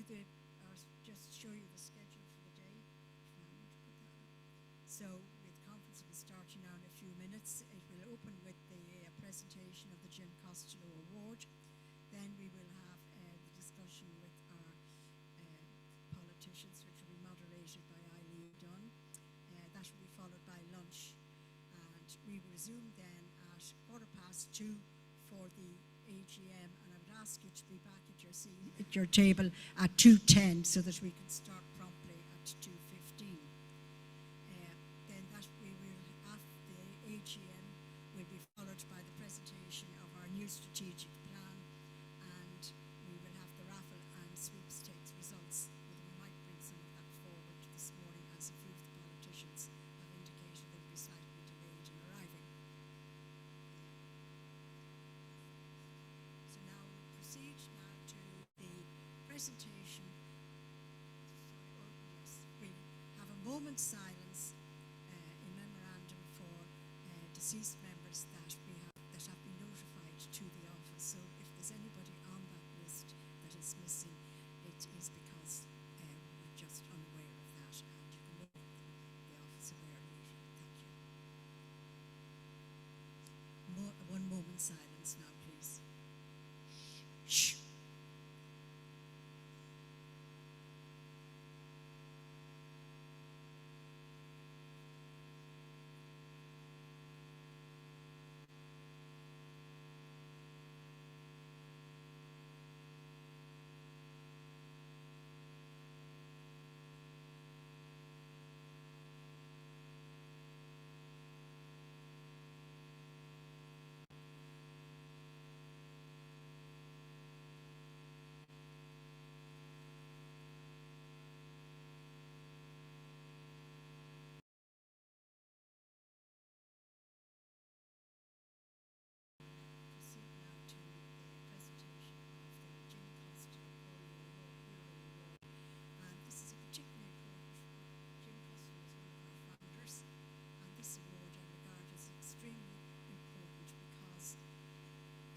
just show you the schedule for the day. So, the conference will be starting now in a few minutes. It will open with the presentation of the Jim Costello Award. Then we will have the discussion with our politicians, which will be moderated by Eileen Dunn. That will be followed by lunch. And we will resume then at 2:15 for the AGM. And I would ask you to be back at your seat, at your table at 2:10 so that we can start promptly at 2:15. Then that we will, after the AGM, will be followed by the presentation of our new strategic plan, and we will have the raffle and sweepstakes results. We might bring some of that forward this morning, as a few of the politicians have indicated they will be slightly delayed in arriving. So now we proceed now to the presentation. We have a moment's silence in memorandum for deceased members that have been notified to the office. So if there's anybody on that list that is missing, it is because we're just unaware of that, and you can make the office aware later. Thank you. One moment's silence now, please. Shh. Proceed now to the presentation of the Jim Costello Polio Hero Award. And this is a particularly important. Jim Costello is one of our founders, and this award I regard as extremely important because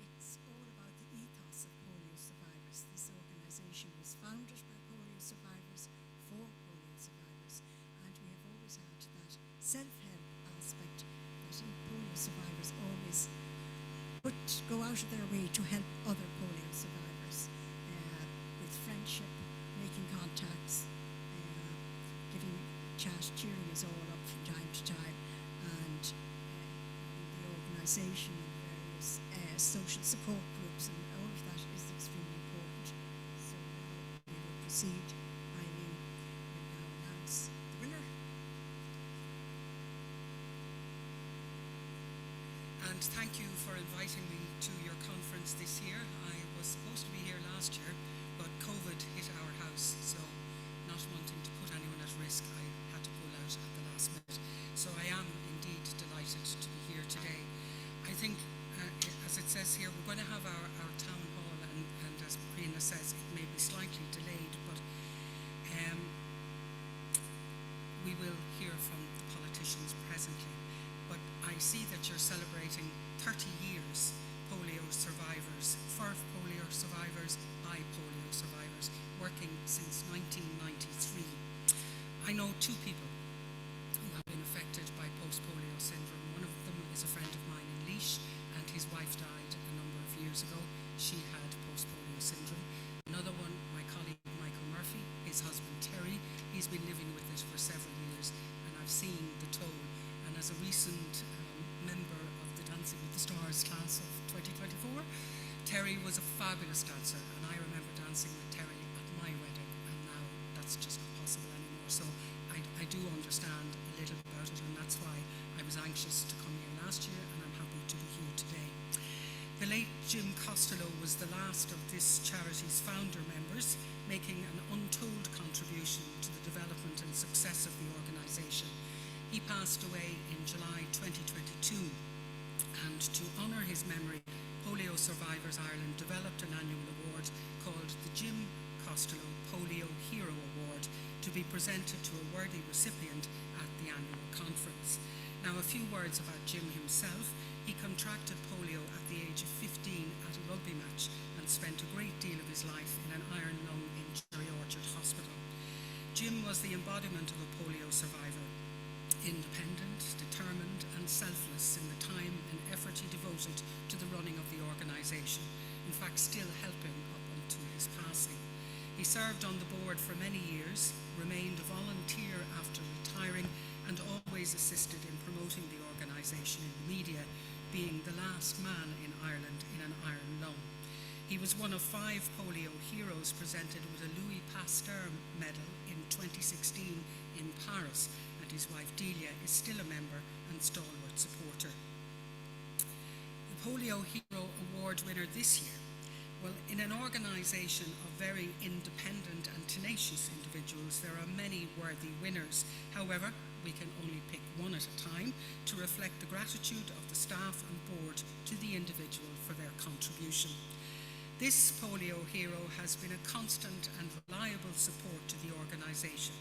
it's all about the ethos of polio survivors. This organisation was founded by polio survivors for polio survivors, and we have always had that self-help aspect that polio survivors always go out of their way to help other polio survivors with friendship, making contacts, giving chat, cheering us all up from time to time, and the organisation and various social support groups, and all of that is extremely important. So now we will proceed. Eileen will now announce the winner. And thank you for inviting me to your conference this year. I was supposed to be here last year, but COVID hit our house, so not wanting to put anyone at risk, I had to pull out at the last minute. So I am indeed delighted to be here today. I think, as it says here, we're going to have our town hall, and as Karina says, it may be slightly delayed, but we will hear from the politicians presently. But I see that you're celebrating 30 years polio survivors, for polio survivors, by polio survivors, working since 1993. I know two people who have been affected by post-polio syndrome. One of them is a friend of mine in Laois, and his wife died a number of years ago. She had post-polio syndrome. Another one, my colleague Michael Murphy, his husband Terry, he's been living with it for several years, and I've seen the toll. And as a recent member of the Dancing with the Stars class of 2024, Terry was a fabulous dancer, and I remember dancing with Terry at my wedding, and now that's just not possible anymore. So I do understand a little about it, and that's why I was anxious to come here last year, and I'm happy to be here today. The late Jim Costello was the last of this charity's founder members, making an untold contribution to the development and success of the organisation. He passed away in July 2022, and to honour his memory, Polio Survivors Ireland developed an annual award called the Jim Costello Polio Hero Award to be presented to a worthy recipient at the annual conference. Now, a few words about Jim himself. He contracted polio at the age of 15 at a rugby match and spent a great deal of his life in an iron lung injury Orchard Hospital. Jim was the embodiment of a polio survivor, independent, determined and selfless in the time and effort he devoted to the running of the organisation, in fact still helping up until his passing. He served on the board for many years, remained a volunteer after retiring, and always assisted in promoting the organisation in the media, being the last man in Ireland in an iron lung. He was one of 5 polio heroes presented with a Louis Pasteur medal in 2016 in Paris, and his wife Delia is still a member and stalwart supporter. The Polio Hero Award winner this year, well, in an organisation of very independent and tenacious individuals, there are many worthy winners. However, we can only pick one at a time to reflect the gratitude of the staff and board to the individual for their contribution. This polio hero has been a constant and reliable support to the organisation.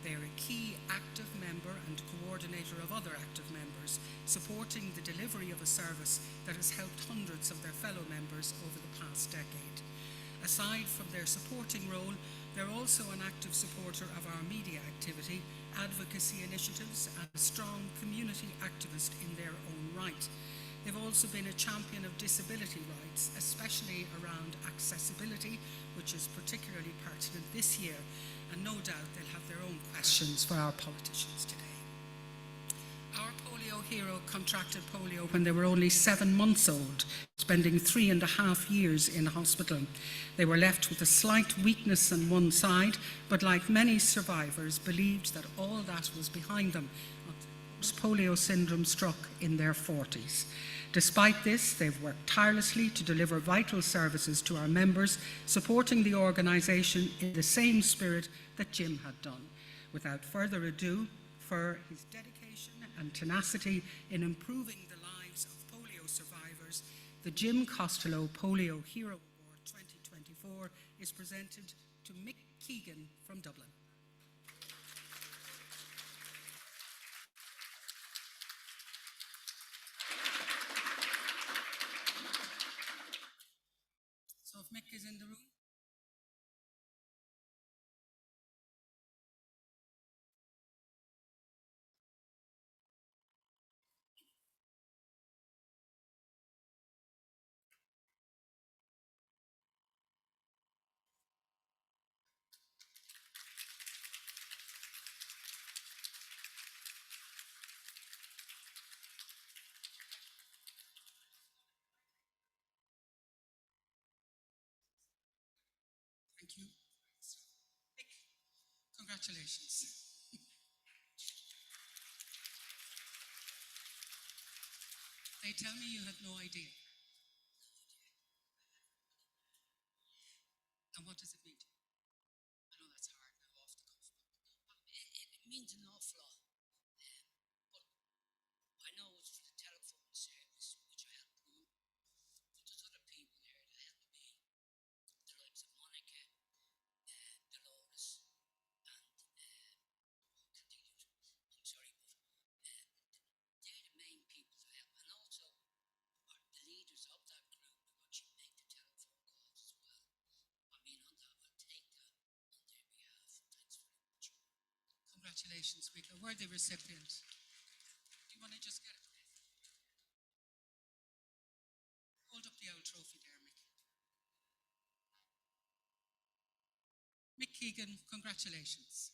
They are a key active member and coordinator of other active members, supporting the delivery of a service that has helped hundreds of their fellow members over the past decade. Aside from their supporting role, they're also an active supporter of our media activity, advocacy initiatives, and a strong community activist in their own right. They've also been a champion of disability rights, especially around accessibility, which is particularly pertinent this year, and no doubt they'll have their own questions for our politicians today. Our polio hero contracted polio when they were only 7 months old, spending 3.5 years in hospital. They were left with a slight weakness on one side, but like many survivors, believed that all that was behind them. Polio syndrome struck in their 40s. Despite this, they've worked tirelessly to deliver vital services to our members, supporting the organisation in the same spirit that Jim had done. Without further ado, for his dedication and tenacity in improving the lives of polio survivors, the Jim Costello Polio Hero Award 2024 is presented to Mick Keegan from Dublin. So if Mick is in the room. Thank you. Mick, congratulations. They tell me you had no idea. And what does it mean to you? I know that's hard now off the cuff. It means an awful lot. But I know it's for the telephone service, which I help run. But there's other people there that help me. The likes of Monica, Dolores, and continued. I'm sorry, but they're the main people that help. And also are the leaders of that group who actually make the telephone calls as well. I mean, on that, I'll take that on their behalf. Thanks very much. Congratulations, Mick. A worthy recipient. Do you want to just get it? Hold up the old trophy there, Mick. Mick Keegan, congratulations.